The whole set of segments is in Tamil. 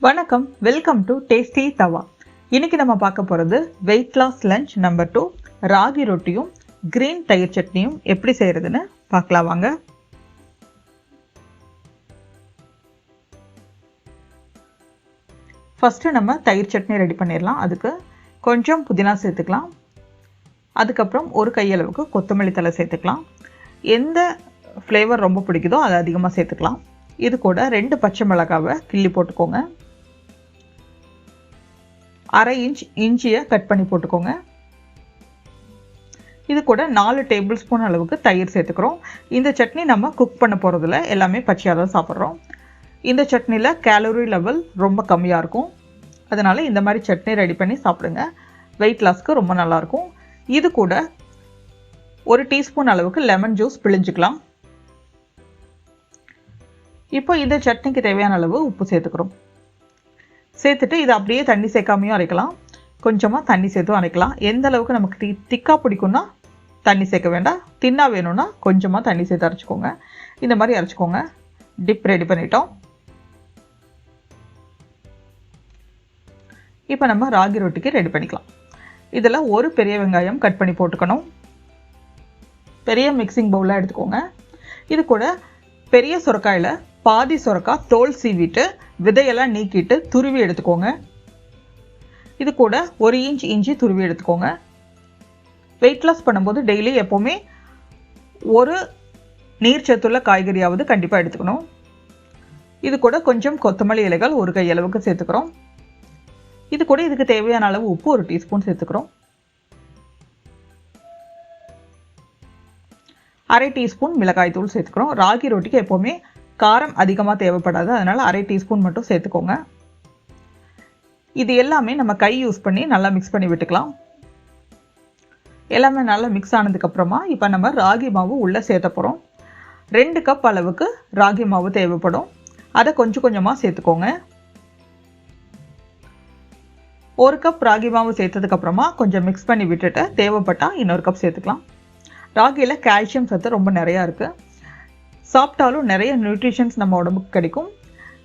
வணக்கம், வெல்கம் டு டேஸ்டி தவா. இன்னைக்கு நம்ம பார்க்க போகிறது weight loss lunch number 2 ragi ரொட்டியும் கிரீன் தயிர் சட்னியும் எப்படி செய்கிறதுன்னு பார்க்கலாம் வாங்க. ஃபஸ்ட்டு நம்ம தயிர் சட்னி ரெடி பண்ணிடலாம். அதுக்கு கொஞ்சம் புதினா சேர்த்துக்கலாம். அதுக்கப்புறம் ஒரு கையளவுக்கு கொத்தமல்லி தழை சேர்த்துக்கலாம். எந்த ஃப்ளேவர் ரொம்ப பிடிக்குதோ அதை அதிகமாக சேர்த்துக்கலாம். இது கூட 2 பச்சை மிளகாவை கிள்ளி போட்டுக்கோங்க. 1/2 இன்ச் இஞ்சியை கட் பண்ணி போட்டுக்கோங்க. இது கூட 4 டேபிள் ஸ்பூன் அளவுக்கு தயிர் சேர்த்துக்கிறோம். இந்த சட்னி நம்ம குக் பண்ண போகிறதில்ல, எல்லாமே பச்சையாக தான் சாப்பிட்றோம். இந்த சட்னியில் கேலரி லெவல் ரொம்ப கம்மியாக இருக்கும். அதனால் இந்த மாதிரி சட்னி ரெடி பண்ணி சாப்பிடுங்க. வெயிட் லாஸ்க்கு ரொம்ப நல்லாயிருக்கும். இது கூட 1 டீஸ்பூன் அளவுக்கு லெமன் ஜூஸ் பிழிஞ்சிக்கலாம். இப்போ இந்த சட்னிக்கு தேவையான அளவு உப்பு சேர்த்துக்கிறோம். சேர்த்துட்டு இதை அப்படியே தண்ணி சேர்க்காமையும் அரைக்கலாம், கொஞ்சமாக தண்ணி சேர்த்தும் அரைக்கலாம். எந்த அளவுக்கு நமக்கு திக்காக பிடிக்கும்னா தண்ணி சேர்க்க வேண்டாம், தின்னாக வேணும்னா கொஞ்சமாக தண்ணி சேர்த்து அரைச்சிக்கோங்க. இந்த மாதிரி அரைச்சிக்கோங்க. டிப் ரெடி பண்ணிட்டோம். இப்போ நம்ம ராகி ரொட்டிக்கு ரெடி பண்ணிக்கலாம். இதில் ஒரு பெரிய வெங்காயம் கட் பண்ணி போட்டுக்கணும். பெரிய மிக்சிங் பவுலாக எடுத்துக்கோங்க. இது கூட பெரிய சுரைக்காயில் பாதி சுரைக்காய் தோல் சீவிட்டு விதையெல்லாம் நீக்கிட்டு துருவி எடுத்துக்கோங்க. இது கூட 1 இன்ச் இஞ்சி துருவி எடுத்துக்கோங்க. வெயிட் லாஸ் பண்ணும்போது டெய்லி எப்போவுமே ஒரு நீர்ச்சத்துள்ள காய்கறியாவது கண்டிப்பாக எடுத்துக்கணும். இது கூட கொஞ்சம் கொத்தமல்லி இலைகள் 1 கையளவுக்கு சேர்த்துக்கிறோம். இது கூட இதுக்கு தேவையான அளவு உப்பு 1 டீஸ்பூன் சேர்த்துக்கிறோம். 1/2 டீஸ்பூன் மிளகாய் தூள் சேர்த்துக்கிறோம். ராகி ரொட்டிக்கு எப்போவுமே காரம் அதிகமாக தேவைப்படாது, அதனால் 1/2 டீஸ்பூன் மட்டும் சேர்த்துக்கோங்க. இது எல்லாமே நம்ம கை யூஸ் பண்ணி நல்லா மிக்ஸ் பண்ணி விட்டுக்கலாம். எல்லாமே நல்லா மிக்ஸ் ஆனதுக்கப்புறமா இப்போ நம்ம ராகி மாவு உள்ளே சேர்த்த போகிறோம். 2 கப் அளவுக்கு ராகி மாவு தேவைப்படும். அதை கொஞ்சம் கொஞ்சமாக சேர்த்துக்கோங்க. 1 கப் ராகி மாவு சேர்த்ததுக்கப்புறமா கொஞ்சம் மிக்ஸ் பண்ணி விட்டுட்டு தேவைப்பட்டால் இன்னொரு கப் சேர்த்துக்கலாம். ராகியில் கால்சியம் சத்து ரொம்ப நிறையா இருக்குது. சாப்பிட்டாலும் நிறைய நியூட்ரிஷன்ஸ் நம்ம உடம்புக்கு கிடைக்கும்.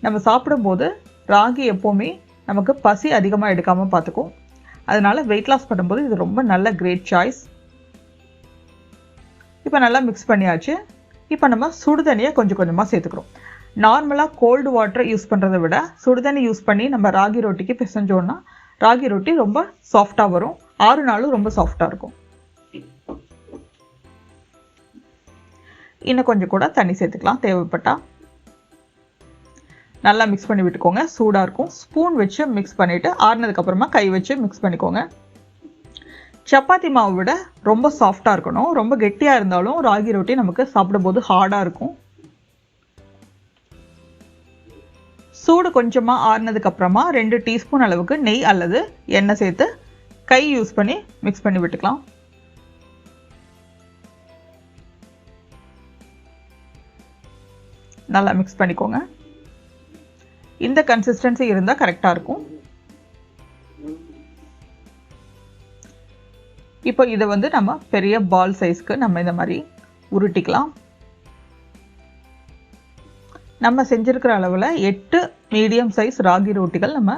நம்ம சாப்பிடும்போது ராகி எப்போவுமே நமக்கு பசி அதிகமாக எடுக்காமல் பார்த்துக்கும். அதனால் வெயிட் லாஸ் பண்ணும்போது இது ரொம்ப நல்ல கிரேட் சாய்ஸ். இப்போ நல்லா மிக்ஸ் பண்ணியாச்சு. இப்போ நம்ம சுடுதண்ணியை கொஞ்சம் கொஞ்சமாக சேர்த்துக்கிறோம். நார்மலாக கோல்டு வாட்டர் யூஸ் பண்ணுறதை விட சுடுதண்ணி யூஸ் பண்ணி நம்ம ராகி ரொட்டிக்கு பிசைஞ்சோன்னா ராகி ரொட்டி ரொம்ப சாஃப்டாக வரும். 6 நாளும் ரொம்ப சாஃப்டாக இருக்கும். இன்னும் கொஞ்சம் கூட தண்ணி சேர்த்துக்கலாம் தேவைப்பட்டால். நல்லா மிக்ஸ் பண்ணி விட்டுக்கோங்க. சூடாக இருக்கும். ஸ்பூன் வச்சு மிக்ஸ் பண்ணிவிட்டு ஆறுனதுக்கப்புறமா கை வச்சு மிக்ஸ் பண்ணிக்கோங்க. சப்பாத்தி மாவை விட ரொம்ப சாஃப்டாக இருக்கணும். ரொம்ப கெட்டியாக இருந்தாலும் ராகி ரொட்டி நமக்கு சாப்பிடும்போது ஹார்டாக இருக்கும். சூடு கொஞ்சமாக ஆறுனதுக்கப்புறமா 2 டீஸ்பூன் அளவுக்கு நெய் அல்லது எண்ணெய் சேர்த்து கை யூஸ் பண்ணி மிக்ஸ் பண்ணி விட்டுக்கலாம். நல்லா மிக்ஸ் பண்ணிக்கோங்க. இந்த கன்சிஸ்டன்சி இருந்தால் கரெக்டாக இருக்கும். இப்போ இதை நம்ம பெரிய பால் சைஸ்க்கு நம்ம இந்த மாதிரி உருட்டிக்கலாம். நம்ம செஞ்சுருக்கிற அளவில் 8 மீடியம் சைஸ் ராகி ரொட்டிகள் நம்ம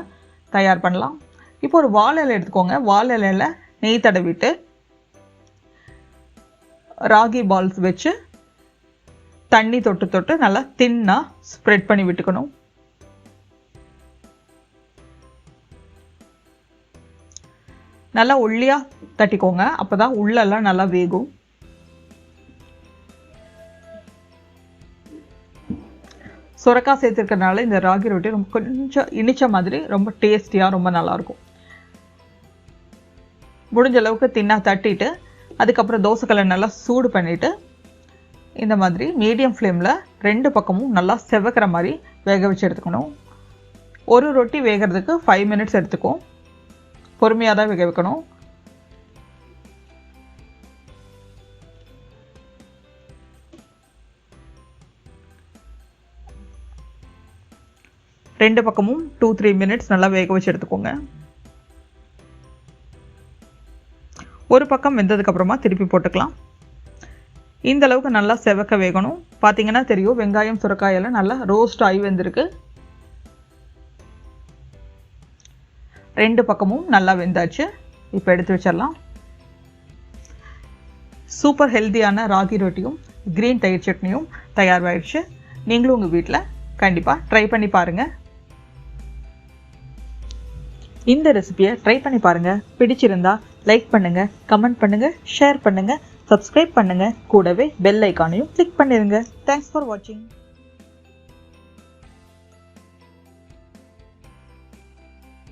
தயார் பண்ணலாம். இப்போ ஒரு வாழை இலை எடுத்துக்கோங்க. வாழை இலையில் நெய் தடவிட்டு ராகி பால்ஸ் வச்சு தண்ணி தொட்டு தொட்டு நல்லா தின்னாக ஸ்ப்ரெட் பண்ணி விட்டுக்கணும். நல்லா ஒல்லியாக தட்டிக்கோங்க, அப்போ தான் உள்ளெல்லாம் நல்லா வேகும். சுரைக்காய் சேர்த்துருக்கறனால இந்த ராகி ரொட்டி ரொம்ப கொஞ்சம் இனிச்ச மாதிரி ரொம்ப டேஸ்டியாக ரொம்ப நல்லாயிருக்கும். முடிஞ்ச அளவுக்கு தின்னாக தட்டிட்டு அதுக்கப்புறம் தோசைக்கல்லை நல்லா சூடு பண்ணிவிட்டு இந்த மாதிரி மீடியம் ஃப்ளேமில் 2 பக்கமும் நல்லா செவக்கிற மாதிரி வேக வச்சு எடுத்துக்கணும். ஒரு ரொட்டி வேகிறதுக்கு 5 மினிட்ஸ் எடுத்துக்கும். பொறுமையாக தான் வேக வைக்கணும். ரெண்டு பக்கமும் 2-3 மினிட்ஸ் நல்லா வேக வச்சு எடுத்துக்கோங்க. ஒரு பக்கம் வெந்ததுக்கப்புறமா திருப்பி போட்டுக்கலாம். இந்த அளவுக்கு நல்லா செவக்க வேகணும். பார்த்தீங்கன்னா தெரியும் வெங்காயம் சுரைக்காயெல்லாம் நல்லா ரோஸ்ட் ஆகி வெந்திருக்கு. 2 பக்கமும் நல்லா வெந்தாச்சு. இப்போ எடுத்து வச்சிடலாம். சூப்பர் ஹெல்த்தியான ராகி ரொட்டியும் கிரீன் தயிர் சட்னியும் தயாராகிடுச்சு. நீங்களும் உங்கள் வீட்டில் கண்டிப்பாக ட்ரை பண்ணி பாருங்கள். இந்த ரெசிபியை ட்ரை பண்ணி பாருங்கள். பிடிச்சிருந்தா லைக் பண்ணுங்கள், கமெண்ட் பண்ணுங்கள், ஷேர் பண்ணுங்கள், சப்ஸ்கிரைப் பண்ணுங்கள். கூடவே பெல் ஐக்கானையும் கிளிக் பண்ணிடுங்க. தேங்க்ஸ் ஃபார் வாட்சிங்.